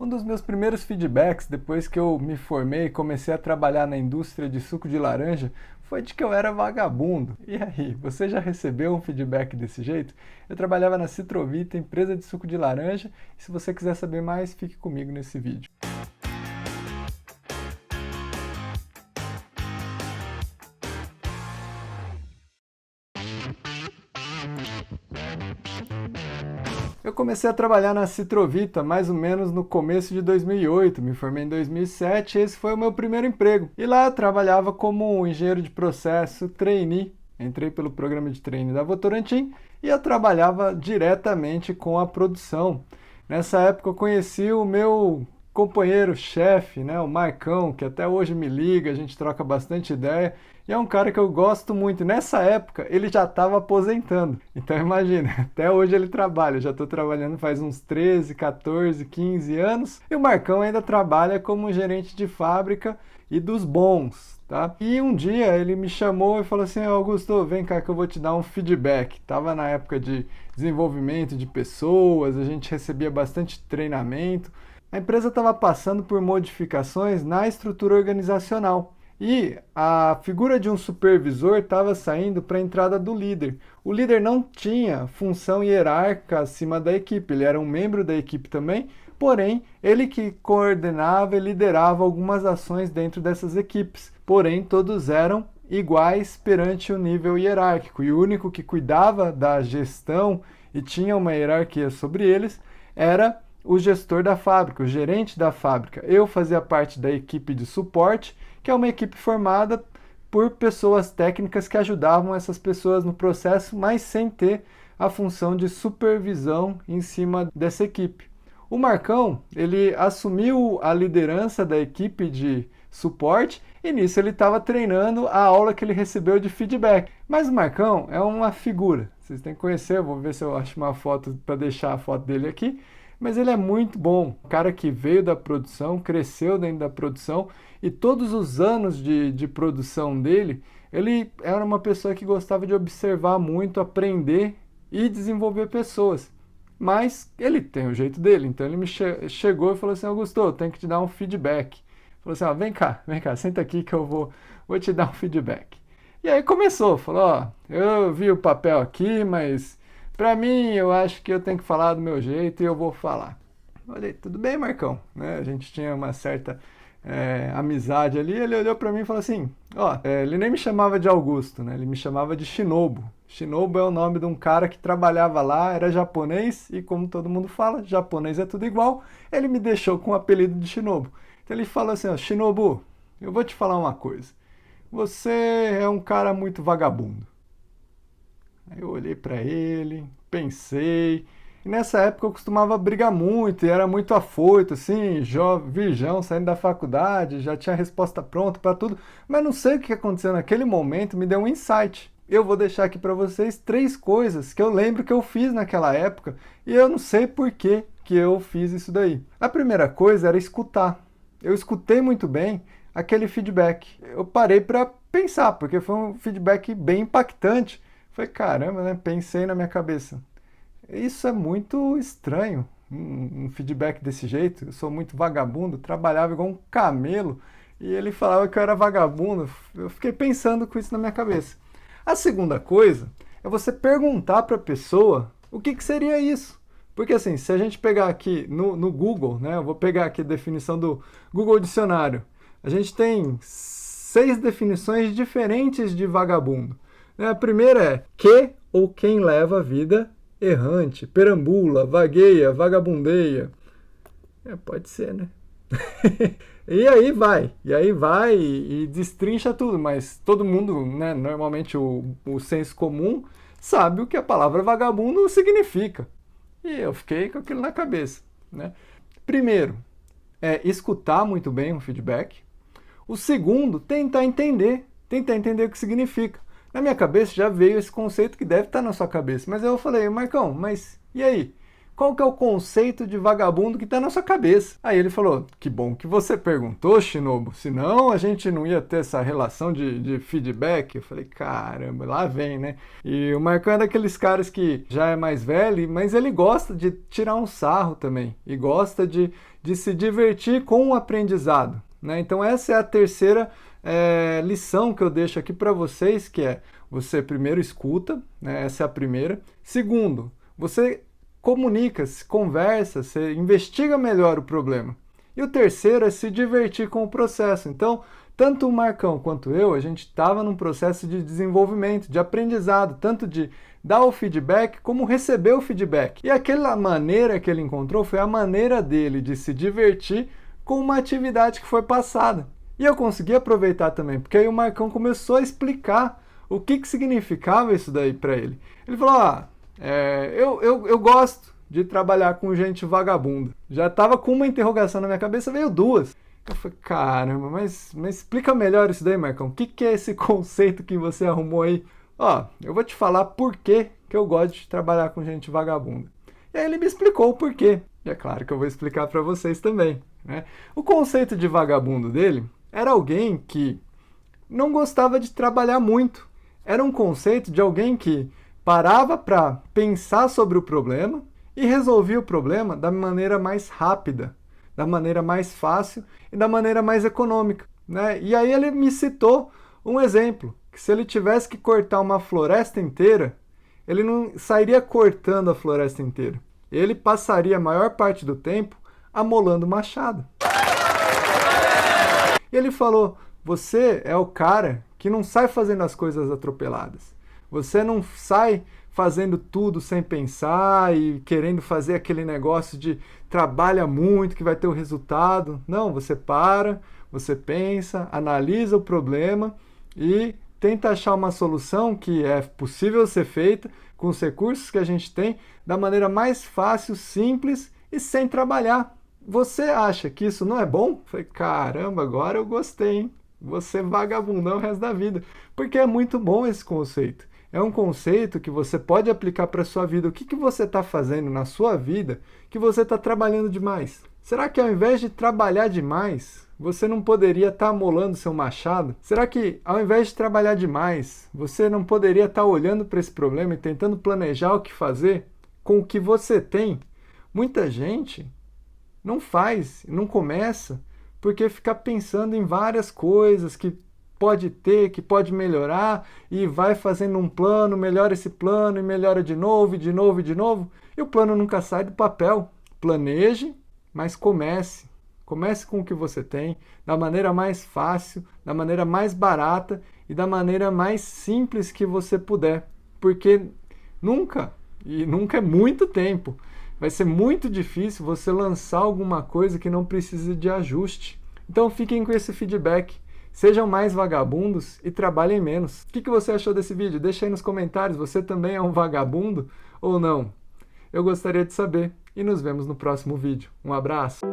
Um dos meus primeiros feedbacks depois que eu me formei e comecei a trabalhar na indústria de suco de laranja foi de que eu era vagabundo. E aí, você já recebeu um feedback desse jeito? Eu trabalhava na Citrovita, empresa de suco de laranja, e se você quiser saber mais, fique comigo nesse vídeo. Eu comecei a trabalhar na Citrovita mais ou menos no começo de 2008, me formei em 2007 e esse foi o meu primeiro emprego. E lá eu trabalhava como engenheiro de processo, trainee, entrei pelo programa de trainee da Votorantim e eu trabalhava diretamente com a produção. Nessa época eu conheci o meu companheiro-chefe, né, o Marcão, que até hoje me liga, a gente troca bastante ideia, e é um cara que eu gosto muito. Nessa época ele já estava aposentando, então imagina, até hoje ele trabalha, eu já estou trabalhando faz uns 13, 14, 15 anos, e o Marcão ainda trabalha como gerente de fábrica e dos bons. Tá? E um dia ele me chamou e falou assim: Augusto, vem cá que eu vou te dar um feedback. Tava na época de desenvolvimento de pessoas, a gente recebia bastante treinamento. A empresa estava passando por modificações na estrutura organizacional e a figura de um supervisor estava saindo para a entrada do líder. O líder não tinha função hierárquica acima da equipe, ele era um membro da equipe também, porém, ele que coordenava e liderava algumas ações dentro dessas equipes. Porém, todos eram iguais perante o nível hierárquico e o único que cuidava da gestão e tinha uma hierarquia sobre eles era o gestor da fábrica, o gerente da fábrica. Eu fazia parte da equipe de suporte, que é uma equipe formada por pessoas técnicas que ajudavam essas pessoas no processo, mas sem ter a função de supervisão em cima dessa equipe. O Marcão, ele assumiu a liderança da equipe de suporte e nisso ele estava treinando a aula que ele recebeu de feedback. Mas o Marcão é uma figura, vocês têm que conhecer, eu vou ver se eu acho uma foto para deixar a foto dele aqui. Mas ele é muito bom, um cara que veio da produção, cresceu dentro da produção e todos os anos de produção dele, ele era uma pessoa que gostava de observar muito, aprender e desenvolver pessoas. Mas ele tem o jeito dele, então ele me chegou e falou assim: Augusto, eu tenho que te dar um feedback. Falou assim: vem cá, senta aqui que eu vou te dar um feedback. E aí começou, falou: ó, eu vi o papel aqui, mas para mim, eu acho que eu tenho que falar do meu jeito e eu vou falar. Falei, tudo bem, Marcão? Né? A gente tinha uma certa amizade ali. Ele olhou para mim e falou assim: ó, ele nem me chamava de Augusto, né? Ele me chamava de Shinobu. Shinobu é o nome de um cara que trabalhava lá, era japonês e, como todo mundo fala, japonês é tudo igual. Ele me deixou com o apelido de Shinobu. Então ele falou assim: ó, Shinobu, eu vou te falar uma coisa. Você é um cara muito vagabundo. Aí eu olhei para ele, pensei. E nessa época eu costumava brigar muito e era muito afoito, assim, virgão, saindo da faculdade, já tinha a resposta pronta para tudo. Mas não sei o que aconteceu naquele momento, me deu um insight. Eu vou deixar aqui para vocês 3 coisas que eu lembro que eu fiz naquela época e eu não sei por que eu fiz isso daí. A primeira coisa era escutar. Eu escutei muito bem aquele feedback. Eu parei para pensar, porque foi um feedback bem impactante. Falei, caramba, né? Pensei na minha cabeça. Isso é muito estranho, um feedback desse jeito. Eu sou muito vagabundo, trabalhava igual um camelo e ele falava que eu era vagabundo. Eu fiquei pensando com isso na minha cabeça. A segunda coisa é você perguntar para a pessoa o que seria isso. Porque assim, se a gente pegar aqui no Google, né? Eu vou pegar aqui a definição do Google Dicionário. A gente tem 6 definições diferentes de vagabundo. A primeira é que ou quem leva a vida errante, perambula, vagueia, vagabundeia. Pode ser, né? E aí vai e destrincha tudo, mas todo mundo, né, normalmente o senso comum sabe o que a palavra vagabundo significa. E eu fiquei com aquilo na cabeça, né? Primeiro, escutar muito bem um feedback. O segundo, tentar entender o que significa. Na minha cabeça já veio esse conceito que deve estar na sua cabeça. Mas eu falei, Marcão, mas e aí? Qual que é o conceito de vagabundo que está na sua cabeça? Aí ele falou, que bom que você perguntou, Shinobu, senão a gente não ia ter essa relação de feedback. Eu falei, caramba, lá vem, né? E o Marcão é daqueles caras que já é mais velho, mas ele gosta de tirar um sarro também, e gosta de se divertir com o aprendizado, né? Então essa é a terceira lição que eu deixo aqui para vocês, que é você primeiro escuta, né? Essa é a primeira. Segundo, você comunica, se conversa, você investiga melhor o problema. E o terceiro é se divertir com o processo. Então, tanto o Marcão quanto eu, a gente estava num processo de desenvolvimento, de aprendizado, tanto de dar o feedback como receber o feedback. E aquela maneira que ele encontrou foi a maneira dele de se divertir com uma atividade que foi passada. E eu consegui aproveitar também, porque aí o Marcão começou a explicar o que significava isso daí para ele. Ele falou, eu gosto de trabalhar com gente vagabunda. Já estava com uma interrogação na minha cabeça, veio duas. Eu falei, caramba, mas explica melhor isso daí, Marcão. O que é esse conceito que você arrumou aí? Eu vou te falar por que eu gosto de trabalhar com gente vagabunda. E aí ele me explicou o porquê. E é claro que eu vou explicar para vocês também, né? O conceito de vagabundo dele era alguém que não gostava de trabalhar muito. Era um conceito de alguém que parava para pensar sobre o problema e resolvia o problema da maneira mais rápida, da maneira mais fácil e da maneira mais econômica, né? E aí ele me citou um exemplo, que se ele tivesse que cortar uma floresta inteira, ele não sairia cortando a floresta inteira. Ele passaria a maior parte do tempo amolando o machado. E ele falou, você é o cara que não sai fazendo as coisas atropeladas. Você não sai fazendo tudo sem pensar e querendo fazer aquele negócio de trabalha muito que vai ter o resultado. Não, você para, você pensa, analisa o problema e tenta achar uma solução que é possível ser feita com os recursos que a gente tem da maneira mais fácil, simples e sem trabalhar. Você acha que isso não é bom? Falei, caramba, agora eu gostei, hein? Você vagabundão o resto da vida. Porque é muito bom esse conceito. É um conceito que você pode aplicar para a sua vida. O que você está fazendo na sua vida que você está trabalhando demais? Será que ao invés de trabalhar demais, você não poderia estar amolando seu machado? Será que ao invés de trabalhar demais, você não poderia estar olhando para esse problema e tentando planejar o que fazer com o que você tem? Muita gente não faz, não começa, porque fica pensando em várias coisas que pode ter, que pode melhorar, e vai fazendo um plano, melhora esse plano, e melhora de novo, e de novo, e de novo, e o plano nunca sai do papel. Planeje, mas comece. Comece com o que você tem, da maneira mais fácil, da maneira mais barata e da maneira mais simples que você puder. Porque nunca, e nunca é muito tempo, vai ser muito difícil você lançar alguma coisa que não precise de ajuste. Então fiquem com esse feedback. Sejam mais vagabundos e trabalhem menos. O que você achou desse vídeo? Deixa aí nos comentários. Você também é um vagabundo ou não? Eu gostaria de saber. E nos vemos no próximo vídeo. Um abraço!